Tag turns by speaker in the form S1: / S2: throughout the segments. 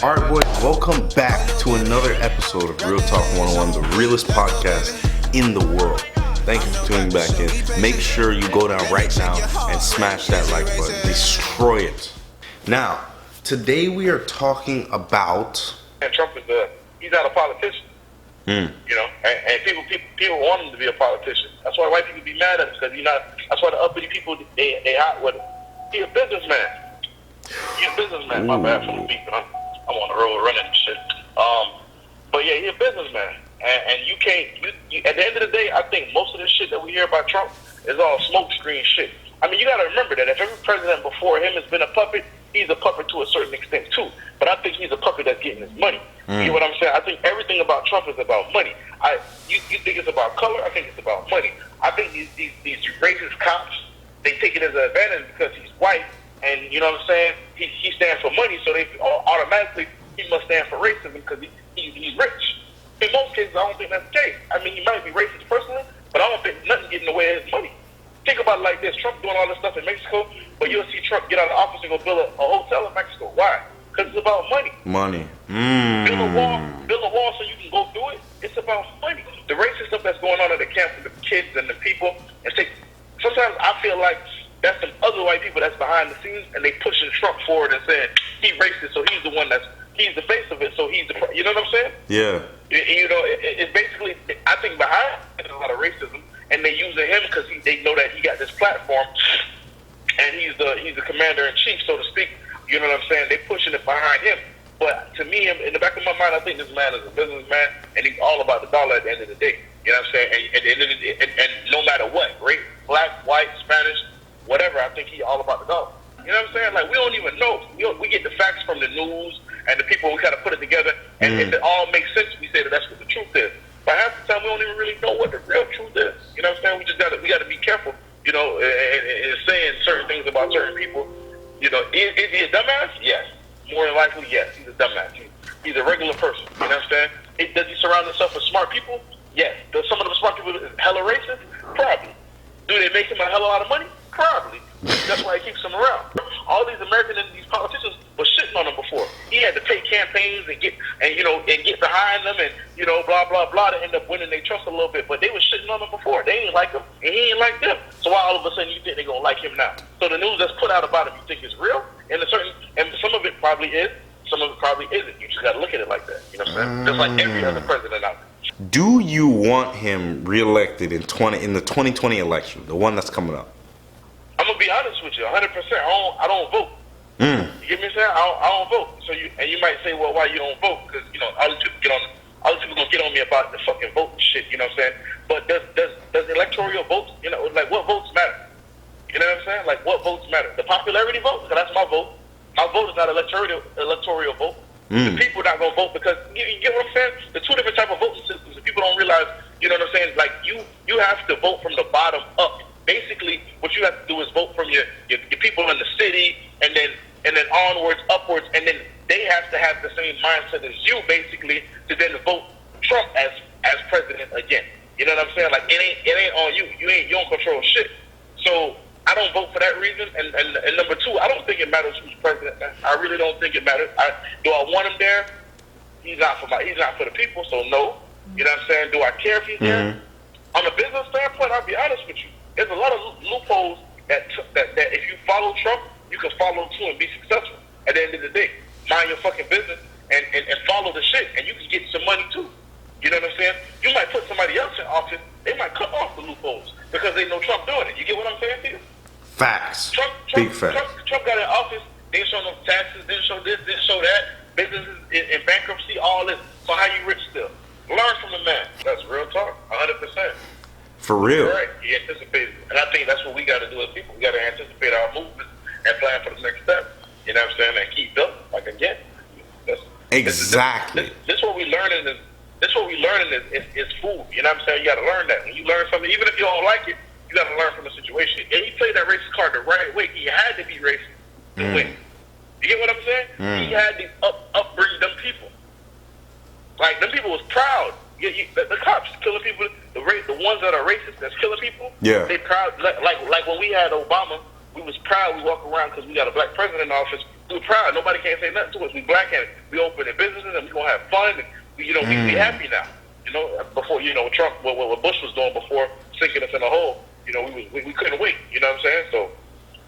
S1: Alright boys, welcome back to another episode of Real Talk 101, the realest podcast in the world. Thank you for tuning back in. Make sure you go down right now and smash that like button. Destroy it. Now, today we are talking about...
S2: And Trump is he's not a politician. You know, and people want him to be a politician. That's why white people be mad at him, because that's why the uppity people, they hot with him. He's a businessman. He's a businessman. My bad for the beat, but I'm on the road running and shit. But yeah, he's a businessman. And you can't, at the end of the day, I think most of the shit that we hear about Trump is all smokescreen shit. I mean, you got to remember that if every president before him has been a puppet, he's a puppet to a certain extent too. But I think he's a puppet that's getting his money. You know what I'm saying? I think everything about Trump is about money. You think it's about color? I think it's about money. I think these racist cops, they take it as an advantage because he's white, and you know what I'm saying? He stands for money, so they automatically he must stand for racism because he's rich. In most cases, I don't think that's the case. I mean, he might be racist personally, but I don't think nothing getting in the way of his money. Think about it like this: Trump doing all this stuff in Mexico, but you'll see Trump get out of the office and go build a hotel in Mexico. Why? Because it's about money.
S1: Money.
S2: Build a wall so you can go through it. It's about money. The racist stuff that's going on at the camp with the kids and the people, sometimes I feel like that's some other white people that's behind the scenes, and they pushing Trump forward and saying he's racist, so he's the one he's the face of it, so he's the, you know what I'm saying?
S1: Yeah.
S2: You know, it's basically, I think behind it is a lot of racism, and they using him because they know that he got this platform, and he's the commander in chief, so to speak. You know what I'm saying? They pushing it behind him. But to me, in the back of my mind, I think this man is a businessman, and he's all about the dollar at the end of the day. You know what I'm saying? And at the end of the day, and no matter what, race, black, white, Spanish, whatever, I think he's all about the dollar. You know what I'm saying? Like, we don't even know. We get the facts from the news and the people, we kind of put it together, and if it all makes sense, we say that that's what the truth is. But half the time, we don't even really know what the real truth is. You know what I'm saying? We got to be careful, you know, in saying certain things about certain people. You know, is he a dumbass? Yes. More than likely, yes. He's a dumbass. He's a regular person. You know what I'm saying? Does he surround himself with smart people? Yes. Does some of the smart people is hella racist? Probably. Do they make him a hell of a lot of money? Probably. That's why he keeps them around. All these Americans and these politicians were shitting on him before. He had to pay campaigns and get behind them and, you know, blah, blah, blah, to end up winning their trust a little bit. But they were shitting on him before. They ain't like him, and he ain't like them. So why all of a sudden you think they're going to like him now? So the news that's put out about him, you think is real? And some of it probably is, some of it probably isn't. You just got to look at it like that. You know what I'm saying? Just like every other president out there.
S1: Do you want him reelected in the 2020 election, the one that's coming up?
S2: I'm going to be honest with you, 100%. I don't vote. You get me saying? I don't vote. So you might say, well, why you don't vote? Because, you know, all these people gonna get on me about the fucking vote and shit, you know what I'm saying? But does electoral votes, you know, like, what votes matter? You know what I'm saying? Like, what votes matter? The popularity vote? Because that's my vote. My vote is not electoral vote. The people not gonna vote because, you get what I'm saying? The two different type of voting systems, and people don't realize, you know what I'm saying? Like, you have to vote from the bottom up. Basically, what you have to do is vote from your people in the city, and then onwards, upwards, and then they have to have the same mindset as you, basically, to then vote Trump as president again. You know what I'm saying? Like, it ain't on you. You don't control shit. So I don't vote for that reason. And number two, I don't think it matters who's president. I really don't think it matters. Do I want him there? He's not for the people. So no. You know what I'm saying? Do I care if he's there? On a business standpoint, I'll be honest with you. There's a lot of loopholes that if you follow Trump, you can follow too and be successful. At the end of the day, mind your fucking business and follow the shit, and you can get some money too. You know what I'm saying? You might put somebody else in office, they might cut off the loopholes because they know Trump doing it. You get what I'm saying to you?
S1: Facts.
S2: Big
S1: facts.
S2: Trump got in office, didn't show no taxes, didn't show this, didn't show that. Businesses in bankruptcy, all this. So how you rich still? Learn from the man. That's real talk, 100%.
S1: For real.
S2: Right. He anticipated. And I think that's what we got to do as people. We got to anticipate our movements and plan for the next step. You know what I'm saying? And keep building. Like, again.
S1: Exactly.
S2: This what we learning is food. You know what I'm saying? You got to learn that. When you learn something, even if you don't like it, you got to learn from the situation. And he played that racist card the right way. He had to be racist to win. You get what I'm saying? He had to upbring them people. Like, them people was proud. The cops killing people, the ones that are racist that's killing people.
S1: Yeah.
S2: They proud. Like when we had Obama, we was proud. We walk around because we got a black president in office. we're proud. Nobody can't say nothing to us. We black-handed. We open in businesses and we gonna have fun. And we be happy now. Before Trump, what Bush was doing before sinking us in a hole. We couldn't wait. You know what I'm saying? So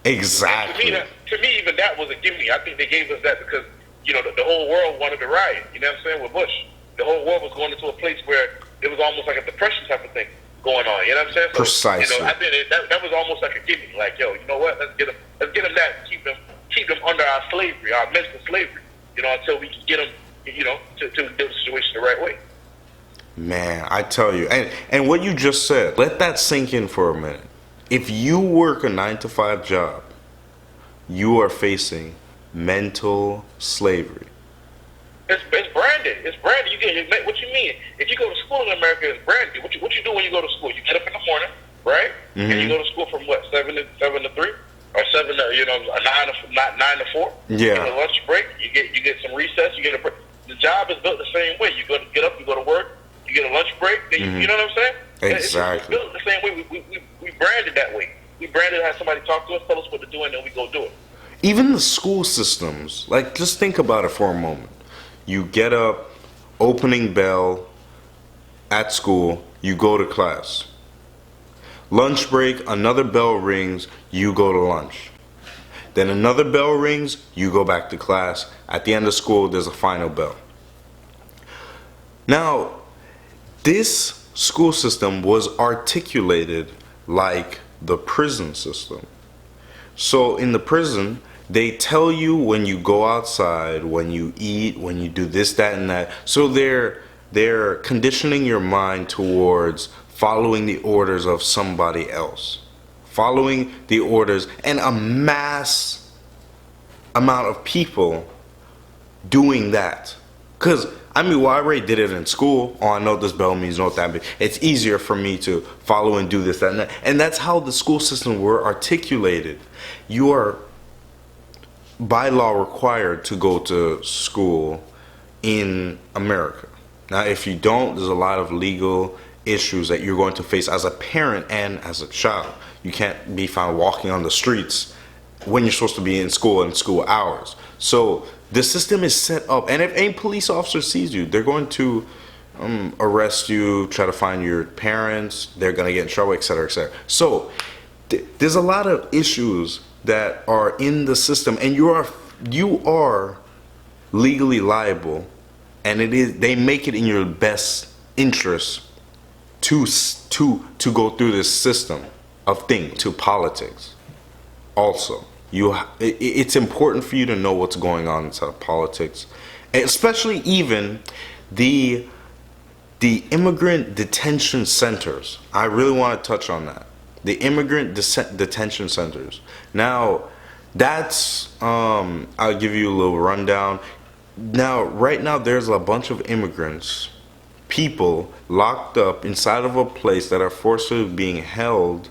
S1: exactly.
S2: To me, even that was a gimme. I think they gave us that because the whole world wanted to riot. You know what I'm saying? With Bush, the whole world was going into a place where it was almost like a depression type of thing going on. You know what I'm saying? So,
S1: precisely.
S2: I think that was almost like a gimme. Like, yo, you know what? Let's get them that and keep them under our slavery, our mental slavery. Until we can get them, to do the situation the right way.
S1: Man, I tell you, and what you just said, let that sink in for a minute. If you work a 9-to-5 job, you are facing mental slavery.
S2: It's branded. It's branded. What you mean? If you go to school in America, it's branded. What you do when you go to school? You get up in the morning, right?
S1: Mm-hmm.
S2: And you go to school from what, 7 to 3, or 9 to 4.
S1: Yeah.
S2: You get a lunch break. You get some recess. You get a break. The job is built the same way. You get up. You go to work. You get a lunch break. Then you know what I'm saying?
S1: Exactly.
S2: It's built the same way. We branded that way. We branded how somebody talk to us, tell us what to do, and then we go do it.
S1: Even the school systems, like, just think about it for a moment. You get up, opening bell at school, you go to class. Lunch break, another bell rings, you go to lunch. Then another bell rings, you go back to class. At the end of school, there's a final bell. Now, this school system was articulated like the prison system. So in the prison, they tell you when you go outside, when you eat, when you do this, that, and that. So they're conditioning your mind towards following the orders of somebody else. Following the orders, and a mass amount of people doing that. Because, I already did it in school. Oh, I know this bell means, know what that means. It's easier for me to follow and do this, that, and that. And that's how the school system were articulated. You are by law required to go to school in America. Now, if you don't, there's a lot of legal issues that you're going to face as a parent and as a child. You can't be found walking on the streets when you're supposed to be in school and school hours. So the system is set up, and if any police officer sees you, they're going to arrest you, try to find your parents, they're going to get in trouble, etc., etc. So there's a lot of issues that are in the system, and you are legally liable, and they make it in your best interest to go through this system of things, to politics. Also, it's important for you to know what's going on inside of politics, especially even the immigrant detention centers. I really want to touch on that. The immigrant detention centers. Now, that's I'll give you a little rundown. Now, right now, there's a bunch of immigrants, people locked up inside of a place that are forcibly being held,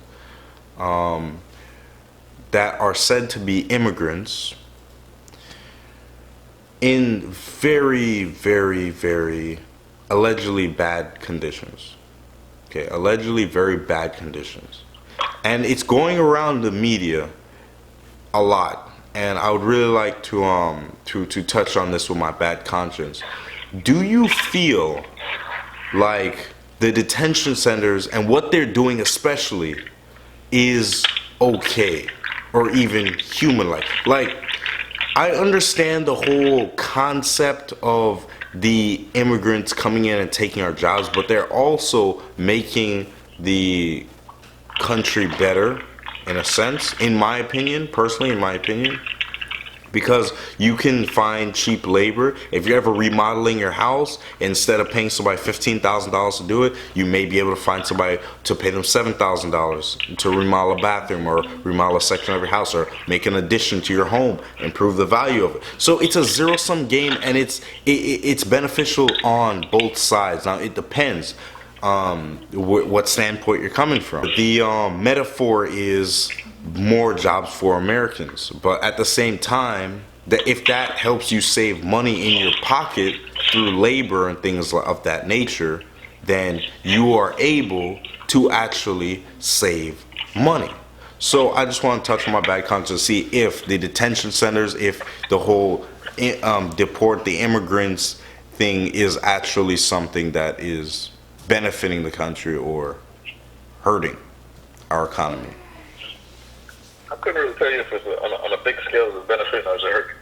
S1: that are said to be immigrants, in very, very, very allegedly bad conditions. Okay, allegedly very bad conditions. And it's going around the media a lot. And I would really like to touch on this with my bad conscience. Do you feel like the detention centers and what they're doing especially is okay or even human-like? Like, I understand the whole concept of the immigrants coming in and taking our jobs, but they're also making the country better in a sense, in my opinion, personally, in my opinion. Because you can find cheap labor. If you're ever remodeling your house, instead of paying somebody $15,000 to do it, you may be able to find somebody to pay them $7,000 to remodel a bathroom or remodel a section of your house or make an addition to your home, improve the value of it. So it's a zero-sum game, and it's beneficial on both sides. Now, it depends what standpoint you're coming from. The metaphor is more jobs for Americans, but at the same time, that if that helps you save money in your pocket through labor and things of that nature, then you are able to actually save money. So I just want to touch on my bad conscience to see if the detention centers, if the whole deport the immigrants thing is actually something that is benefiting the country or hurting our economy.
S2: I couldn't really tell you if it's on a big scale it's benefiting or it's hurting.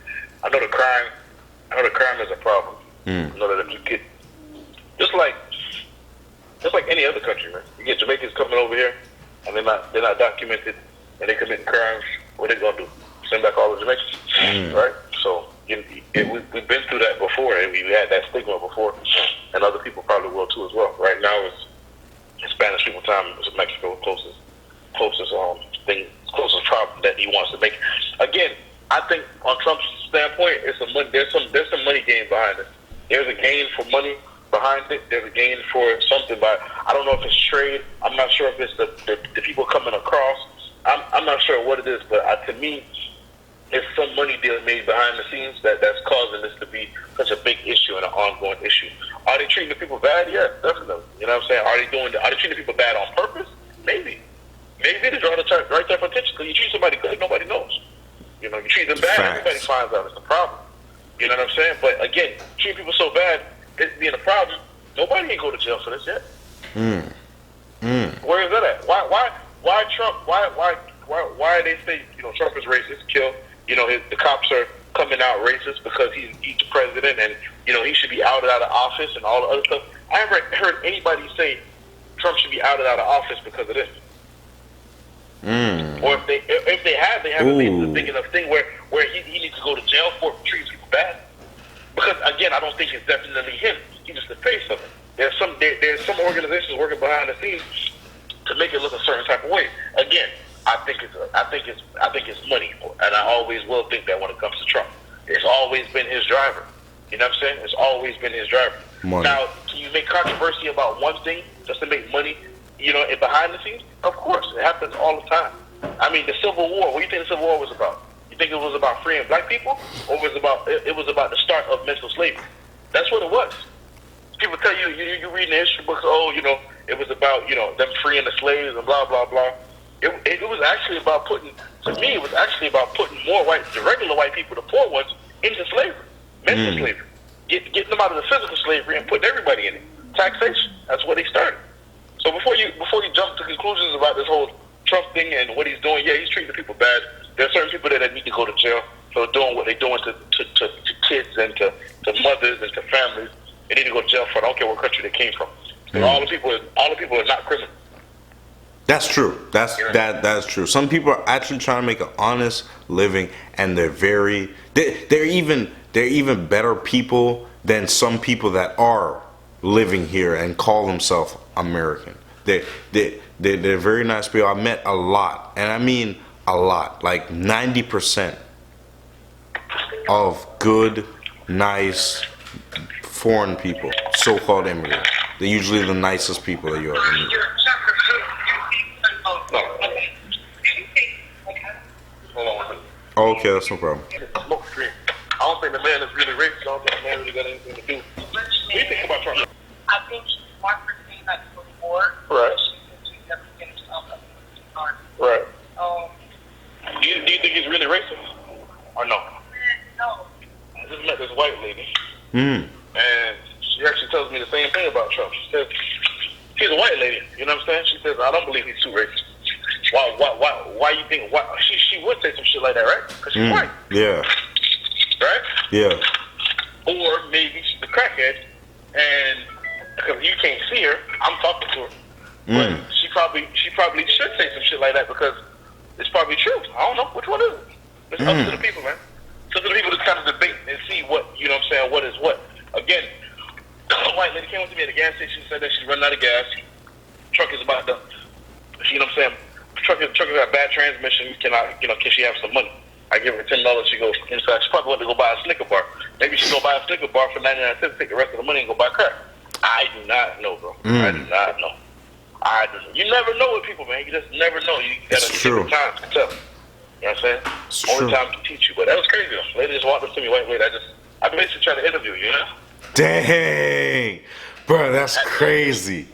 S2: I know the crime is a problem. I know that if you get just like any other country, man. You get Jamaicans coming over here and they're not documented and they commit crimes. What are they gonna do? Send back all the Jamaicans, right? So we've been through that before, and we had that stigma before, and other people probably will too as well. Right now, it's Spanish people time. It's Mexico closest problem that he wants to make. Again, I think on Trump's standpoint, there's some money gain behind it. There's a gain for money behind it. There's a gain for something, but I don't know if it's trade. I'm not sure if it's the people coming across. I'm not sure what it is, but to me, it's some money deal made behind the scenes that's causing this to be such a big issue and an ongoing issue. Are they treating the people bad? Yes, definitely. You know what I'm saying? Are they treating the people bad on purpose? Maybe. Maybe they draw the right there for attention. Because you treat somebody good, nobody knows. You know, you treat them bad, everybody finds out it's a problem. You know what I'm saying? But again, treating people so bad, it being a problem, nobody ain't go to jail for this yet. Where is that at? Why Trump? Why they say Trump is racist? Kill. The cops are coming out racist because he's the president and he should be outed out of office and all the other stuff. I haven't heard anybody say Trump should be outed out of office because of this. Or if they haven't made it a big enough thing where he needs to go to jail for treating people bad. Because again, I don't think it's definitely him. He's just the face of it. There's some organizations working behind the scenes to make it look a certain type of way. Again, I think it's money, and I always will think that when it comes to Trump, it's always been his driver. You know what I'm saying? It's always been his driver.
S1: Money.
S2: Now, can you make controversy about one thing just to make money? Behind the scenes, of course, it happens all the time. I mean, the Civil War. What do you think the Civil War was about? You think it was about freeing black people, or was it was about the start of mental slavery? That's what it was. People tell you reading the history books. It was about them freeing the slaves and blah blah blah. It was actually about putting more the regular white people, the poor ones, into slavery, mental slavery, getting them out of the physical slavery and putting everybody in it. Taxation. That's where they started. So before you jump to conclusions about this whole Trump thing and what he's doing, yeah, he's treating the people bad. There are certain people that need to go to jail for doing what they're doing to kids and to mothers and to families. They need to go to jail for. I don't care what country they came from. All the people are not criminals.
S1: That's true. That's true. Some people are actually trying to make an honest living, and they're even better people than some people that are living here and call themselves American. They're very nice people. I met a lot, and I mean a lot, like 90% of good, nice foreign people, so-called immigrants. They're usually the nicest people that you ever meet. Okay, that's no problem.
S2: I don't think the man is really racist. I don't think the man really got anything to do. What do you think about Trump?
S3: I think she's smart for saying that before.
S2: Right.
S3: She's never finished up at the start.
S2: Right. Do you think he's really racist? Or no?
S3: No.
S2: I just met this white lady. And she actually tells me the same thing about Trump. She says, she's a white lady, you know what I'm saying? She says, I don't believe he's too racist. Why you think, she would say some shit like that, right? Because she's white.
S1: Yeah.
S2: Right?
S1: Yeah.
S2: Or maybe she's a crackhead, and because you can't see her, I'm talking to her. But she probably should say some shit like that because it's probably true. I don't know. Which one is it? It's up to the people, man. It's up to the people to kind of debate and see what, you know what I'm saying, what is what. Again, a white lady came up to me at a gas station and said that she's running out of gas. Truck is about to, you know what I'm saying, truck has got bad transmission. Can she have some money? I give her $10. She goes inside. She probably want to go buy a Snicker bar. Maybe she'll go buy a Snicker bar for 99 cents, take the rest of the money and go buy crack. I do not know, bro. I do not know. You never know with people, man. You just never know. You gotta take time to tell. You know what I'm saying?
S1: It's
S2: Only
S1: true.
S2: time to teach you. But that was crazy though. Lady just walked up to me, white lady. I basically tried to interview you, you know?
S1: Dang, bro, that's crazy.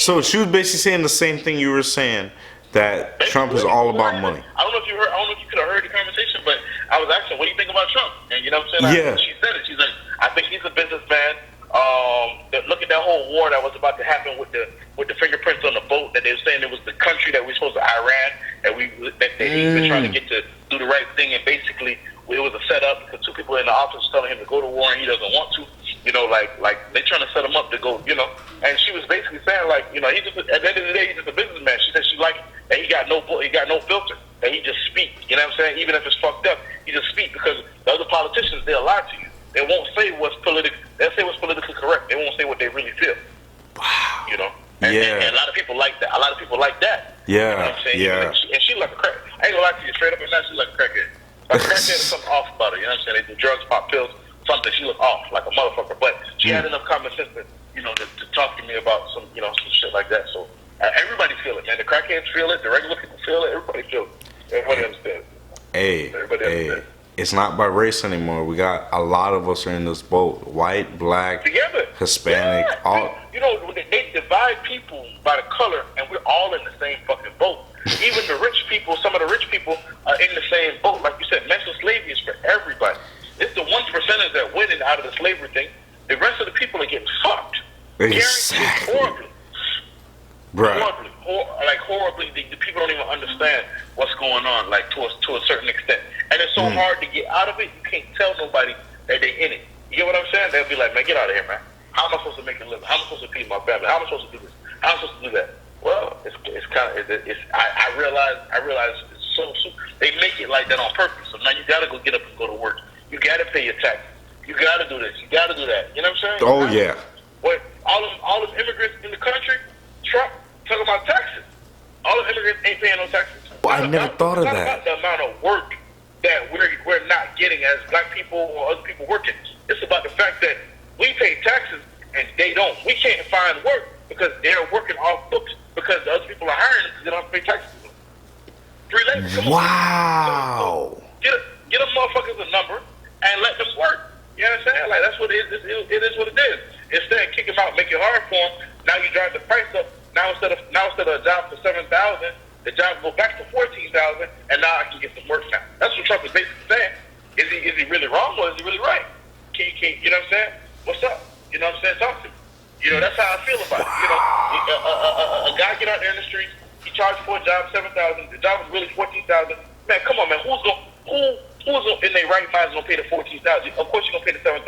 S1: So she was basically saying the same thing you were saying, that Trump is all about money.
S2: I don't know if you heard. I don't know if you could have heard the conversation, but I was asking, "What do you think about Trump?" And you know what I'm saying?
S1: Yeah.
S2: She said it. She's like, "I think he's a businessman. Look at that whole war that was about to happen with the fingerprints on the boat. That they were saying it was the country that we supposed to Iran that he was trying to get to do the right thing, and basically it was a setup because two people in the office telling him to go to war and he doesn't want to. You know, like they trying to set him up to go. You know, and she was basically saying like, you know, he just at the end of the day he's just a businessman. She said she liked that he got no filter. That he just speak. You know what I'm saying? Even if it's fucked up, he just speak because the other politicians they'll lie to you. They won't say what's politically. They'll say what's politically correct. They won't say what they really feel.
S1: Wow.
S2: You know. And a lot of people like that. A lot of people like that.
S1: Yeah.
S2: You know what I'm saying?
S1: Yeah.
S2: And she like a crack. I ain't gonna lie to you straight up and down. She like a crackhead. Like a crackhead, there's something off about her. You know what I'm saying? They do drugs, pop pills, something. She look off like a motherfucker. But she had enough common sense to, you know, to talk to me about some shit like that. So everybody feel it, man. The crackheads feel it. The regular people feel it. Everybody feel it. Everybody understands.
S1: Everybody understands. It's not by race anymore. We got a lot of us are in this boat: white, black,
S2: together,
S1: Hispanic.
S2: Yeah.
S1: All.
S2: You know, they divide people by the color, and we're all in the same fucking boat. Even the rich people, some of the rich people are in the same boat. Like you said, mental slavery is for everybody. It's the 1% that winning out of the slavery thing. The rest of the people are getting fucked.
S1: Exactly.
S2: Horribly.
S1: Right.
S2: Horribly. The people don't even understand what's going on, like to a certain extent. And it's so hard to get out of it. You can't tell nobody that they in it. You get what I'm saying? They'll be like, man, get out of here, man. How am I supposed to make a living? How am I supposed to feed my family? How am I supposed to do this? How am I supposed to do that? Well, it's kind of I realize it's so they make it like that on purpose. So now you gotta go get up and go to work. You gotta pay your taxes. You gotta do this. You gotta do that. You know what I'm saying?
S1: Oh yeah.
S2: What all them immigrants in the country, Trump talking about taxes. All the immigrants ain't paying no taxes.
S1: Well, I never thought of
S2: that.
S1: that.
S2: It's not about the amount of work that we're not getting as black people or other people working. It's about the fact that we pay taxes and they don't. We can't find work because they're working off books because the other people are hiring them because they don't have to pay taxes. Free labor. Come on.
S1: Wow.
S2: So get them motherfuckers a number and let them work. You know what I'm saying? Like that's what it is. It is what it is. Instead of kick them out, make it hard for them. Now you drive the price up. Now instead of a job for $7,000, the job will go back to $14,000, and now I can get some work now. That's what Trump is basically saying. Is he really wrong or is he really right? Can you know what I'm saying? What's up? You know what I'm saying? Talk to me. You know, that's how I feel about it. You know, a guy get out there in the streets, he charged for a job $7,000. The job was really $14,000. Man, come on, man. Who's in their right mind is gonna pay the $14,000? Of course you're gonna pay the $7,000,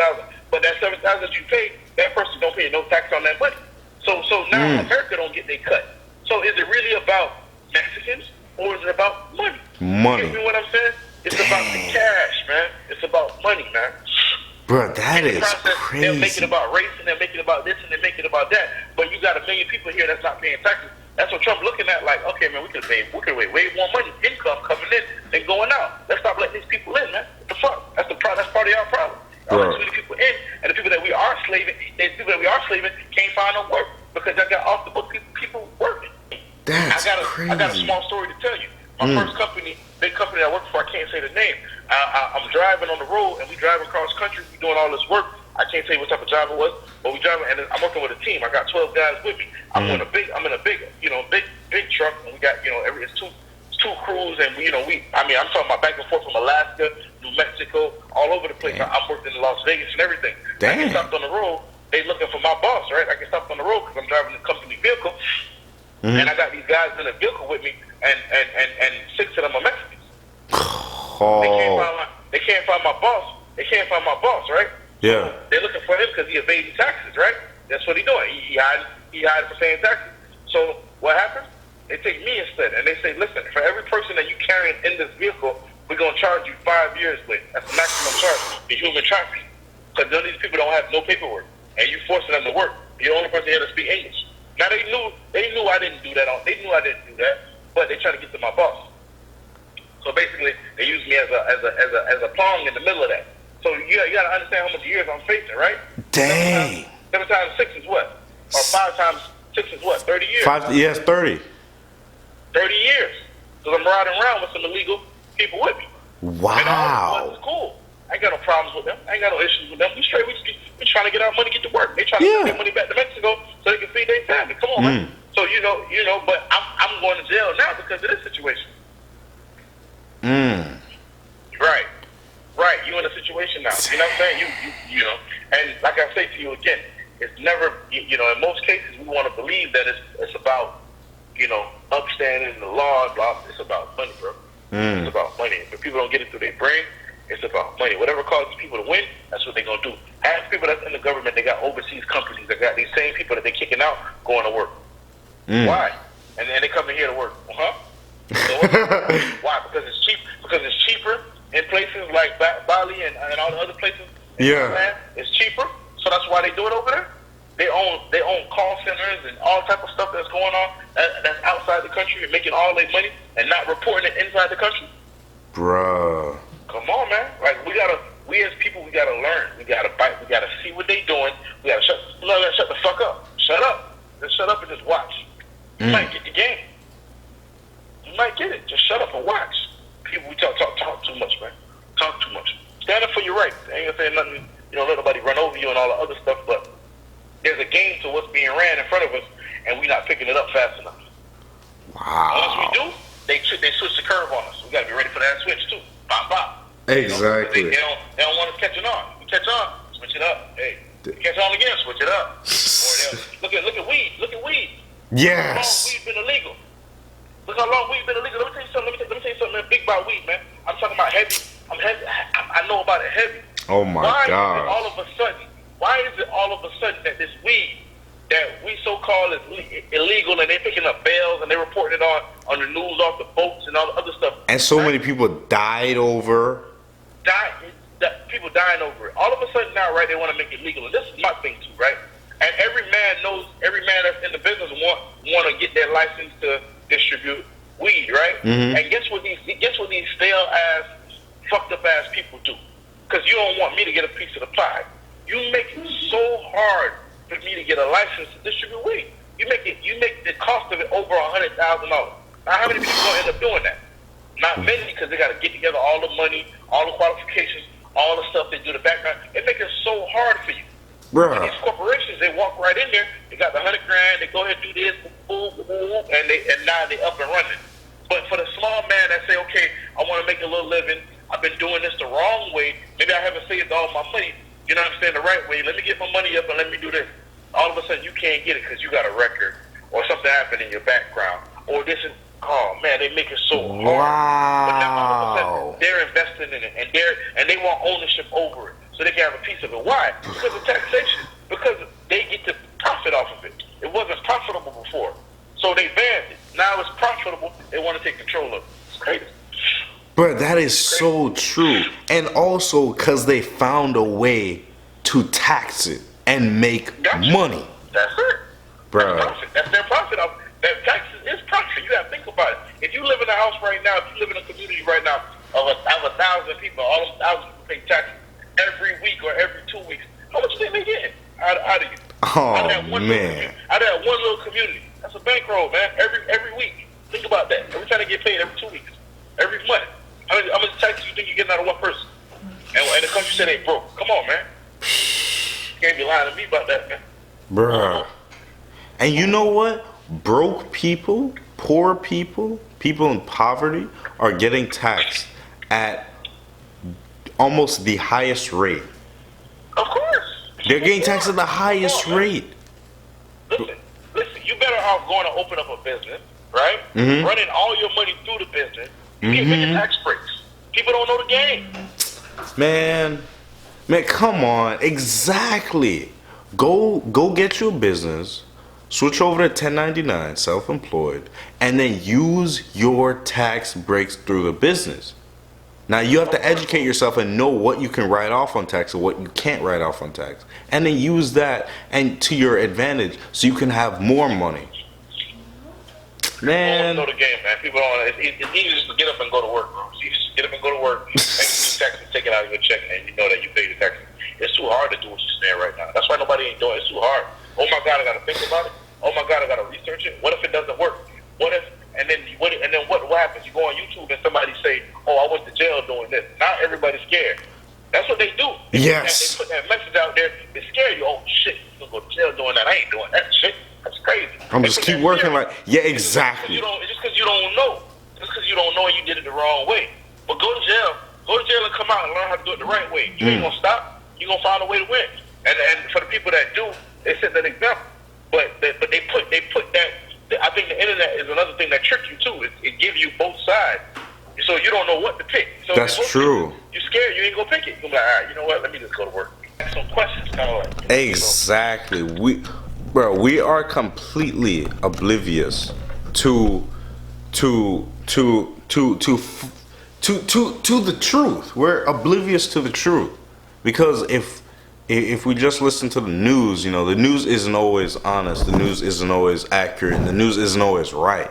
S2: but that $7,000 you pay, that person don't pay no tax on that money. So now America don't get their cut. So is it really about Mexicans or is it about money?
S1: Money.
S2: You know what I'm saying? It's about the cash, man. It's about money, man.
S1: Bro, that is crazy.
S2: They'll make it about race and they'll make it about this and they'll make it about that. But you got a million people here that's not paying taxes. That's what Trump looking at like, okay, man, we could pay way more money, income coming in than going out. Let's stop letting these people in, man. What the fuck? That's part of our problem. All too many people in, and the people that we are slaving, can't find no work because they got off the book people working.
S1: That's
S2: I got a small story to tell you. My first company, big company I worked for, I can't say the name. I'm driving on the road and we driving across country. We doing all this work. I can't tell you what type of job it was, but we driving and I'm working with a team. I got 12 guys with me. I'm in a big truck, and we got it's two crews, and I'm talking about back and forth from Alaska, New Mexico, all over the place. I'm working in Las Vegas and everything. I get stopped on the road. They looking for my boss, right? I get stopped on the road because I'm driving the company vehicle, and I got these guys in the vehicle with me, and 6 of them are Mexicans.
S1: Oh.
S2: They can't find my boss. They can't find my boss, right?
S1: Yeah.
S2: So they're looking for him because he evading taxes, right? That's what he doing. He hiding for paying taxes. So what happens? They take me instead, and they say, listen, for every person that you carrying in this vehicle, we're going to charge you 5 years with. That's the maximum charge, the human trafficking. Because none of these people don't have no paperwork, and you forcing them to work. You're the only person here to speak English. Now they knew I didn't do that. They knew I didn't do that, but they trying to get to my boss. So basically, they use me as a pawn in the middle of that. So you got to understand how much years I'm facing, right?
S1: Dang.
S2: 7 times 6 is what? Or 5 times 6 is what? 30 years.
S1: 30.
S2: 30 years. Because I'm riding around with some illegal people with me.
S1: Wow.
S2: And all the ones is cool. I ain't got no problems with them. I ain't got no issues with them. We straight. We trying to get our money, get to work. They trying to get their money back to Mexico so they can feed their family. Come on, man. but I'm going to jail now because of this situation. Right. You're in a situation now. You know what I'm saying? You know. And like I say to you again, it's never. In most cases, we want to believe that it's about, upstanding the law. Blah. It's about money, bro. It's about money. If people don't get it through their brain, it's about money. Whatever causes people to win, that's what they're gonna do. Half people that's in the government, they got overseas companies that got these same people that they're kicking out going to work. Why? And then they come in here to work. Why? Because it's cheap. Because it's cheaper in places like Bali and all the other places.
S1: Yeah.
S2: It's cheaper, so that's why they do it over there. They own call centers and all type of stuff that's going on that's outside the country and making all their money and not reporting it inside the country.
S1: Bruh.
S2: Come on, man. Like we as people, we gotta learn. We gotta bite. We gotta see what they doing. We gotta shut the fuck up. Shut up. Just shut up and just watch. You might get the game. You might get it. Just shut up and watch. People, we talk too much, man. Talk too much. Stand up for your rights. I ain't gonna say nothing. Let nobody run over you and all the other stuff. But there's a game to what's being ran in front of us, and we're not picking it up fast enough.
S1: Wow.
S2: Once we do, they switch the curve on us. We gotta be ready for that switch too. Bop bop.
S1: Exactly.
S2: They don't want us catching on. You catch on, switch it up. Hey, you catch on again, switch it up. Or look at weed. Look at weed.
S1: Yes.
S2: How long weed been illegal? Look how long weed been illegal. Let me tell you something. Let me tell you something big about weed, man. I'm talking about heavy. I know about it heavy.
S1: Oh my God.
S2: Why is it all of a sudden that this weed that we so-called is illegal and they're picking up bails and they're reporting it on the news off the boats and all the other stuff.
S1: And so many people died over.
S2: People dying over it. All of a sudden now, right, they want to make it legal. And this is my thing too, right? And every man that's in the business want to get their license to distribute weed, right? And guess what these stale ass, fucked up ass people do? Because you don't want me to get a piece of the pie. You make it so hard for me to get a license to distribute weed. You make the cost of it over $100,000. Now, how many people gonna end up doing that? Not many, because they got to get together all the money, all the qualifications, all the stuff they do, the background. It makes it so hard for you.
S1: Bruh.
S2: These corporations, they walk right in there. They got the $100,000. They go ahead and do this, boom, and now they up and running. But for the small man that say, okay, I want to make a little living. I've been doing this the wrong way. Maybe I haven't saved all my money. You know what I'm saying? The right way. Let me get my money up and let me do this. All of a sudden, you can't get it because you got a record or something happened in your background. Or this is, oh man, they make it so hard. But now all of a sudden, they're investing in it and they want ownership over it so they can have a piece of it. Why? Because of taxation. Because they get to profit off of it. It wasn't profitable before. So they banned it. Now it's profitable. They want to take control of it. It's crazy.
S1: But that is so true. And also because they found a way to tax it and make money.
S2: That's it.
S1: Bro.
S2: That's their profit. That taxes is profit. You got to think about it. If you live in a house right now, if you live in a community right now of 1,000 people, all those 1,000 people pay taxes every week or every 2 weeks, how much do they make in out of you?
S1: Oh, man.
S2: Out of that one little community. That's a bankroll, man. Every week. Think about that. Every time they get paid, every 2 weeks. Every month. How much taxes you think you're getting out of one person? And the country said they broke. Come on, man. You can't be lying to me about that, man.
S1: Bruh. And you know what? Broke people, poor people, people in poverty are getting taxed at almost the highest rate.
S2: Of course.
S1: They're getting taxed at the highest rate.
S2: Listen, you better off going to open up a business, right? Running all your money through the business. You get bigger tax breaks. People don't know the game.
S1: Man, come on. Exactly. Go get your business, switch over to 1099, self-employed, and then use your tax breaks through the business. Now, you have to educate yourself and know what you can write off on tax and what you can't write off on tax. And then use that and to your advantage so you can have more money. Man.
S2: People don't know the game, man. People don't. It's easy just to get up and go to work, bro. It's easy to get up and go to work, and your taxes taken out of your check, and you know that you pay the taxes. It's too hard to do what you're saying right now. That's why nobody ain't doing it. It's too hard. Oh my God, I gotta think about it. Oh my God, I gotta research it. What if it doesn't work? What if? And then what happens? You go on YouTube and somebody say, "Oh, I went to jail doing this." Now everybody's scared. That's what they do.
S1: Yes.
S2: They put that message out there to scare you. Oh shit, you gonna go to jail doing that? I ain't doing that shit. That's crazy.
S1: I'm just keep working like, yeah, exactly.
S2: Just because you don't know. Just because you don't know and you did it the wrong way. But go to jail. Go to jail and come out and learn how to do it the right way. You ain't going to stop. You're going to find a way to win. And for the people that do, they set that example. But they put that. I think the internet is another thing that tricks you too. It gives you both sides, so you don't know what to pick. So
S1: that's true.
S2: You're scared. You ain't gonna pick it. You're gonna be like, all right, you know what? Let me just go to work. Ask some questions, kind of like.
S1: Exactly. We are completely oblivious to the truth. We're oblivious to the truth because if we just listen to the news, you know, the news isn't always honest. The news isn't always accurate. The news isn't always right.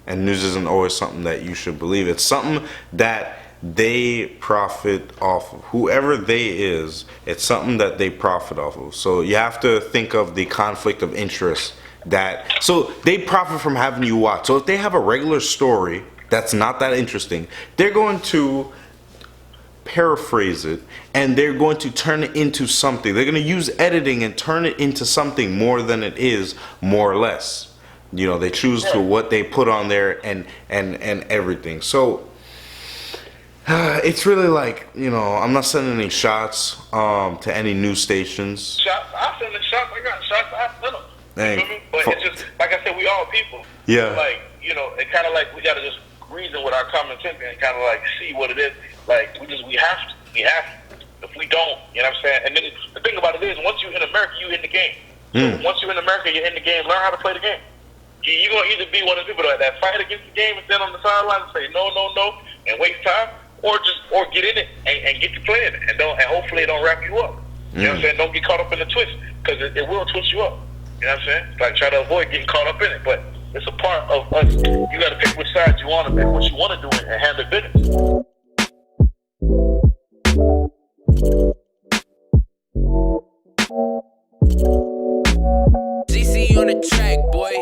S1: And news isn't always something that you should believe. It's something that they profit off of. Whoever they is, it's something that they profit off of. So you have to think of the conflict of interest so they profit from having you watch. So if they have a regular story that's not that interesting, they're going to paraphrase it and they're going to turn it into something. They're going to use editing and turn it into something more than it is, more or less. You know, they choose to what they put on there and everything. So it's really like, you know, I'm not sending any shots to any news stations.
S2: I send the shots. I got shots. I send them. You feel me? But it's just like I said, we all people.
S1: Yeah.
S2: Like, you know, it kind of like we got to just reason with our common sense and kind of like see what it is. Like we have to. If we don't, you know what I'm saying? And then the thing about it is, once you're in America, you're in the game. So once you're in America, you're in the game. Learn how to play the game. You're gonna either be one of the people that fight against the game and stand on the sideline and say no, and waste time, or get in it and get to playing it, and hopefully it don't wrap you up. You know what I'm saying? Don't get caught up in the twist because it will twist you up. You know what I'm saying? Like try to avoid getting caught up in it, but it's a part of us. You got to pick which side you want to pick, what you want to do, and handle business.
S4: CC on the track, boy.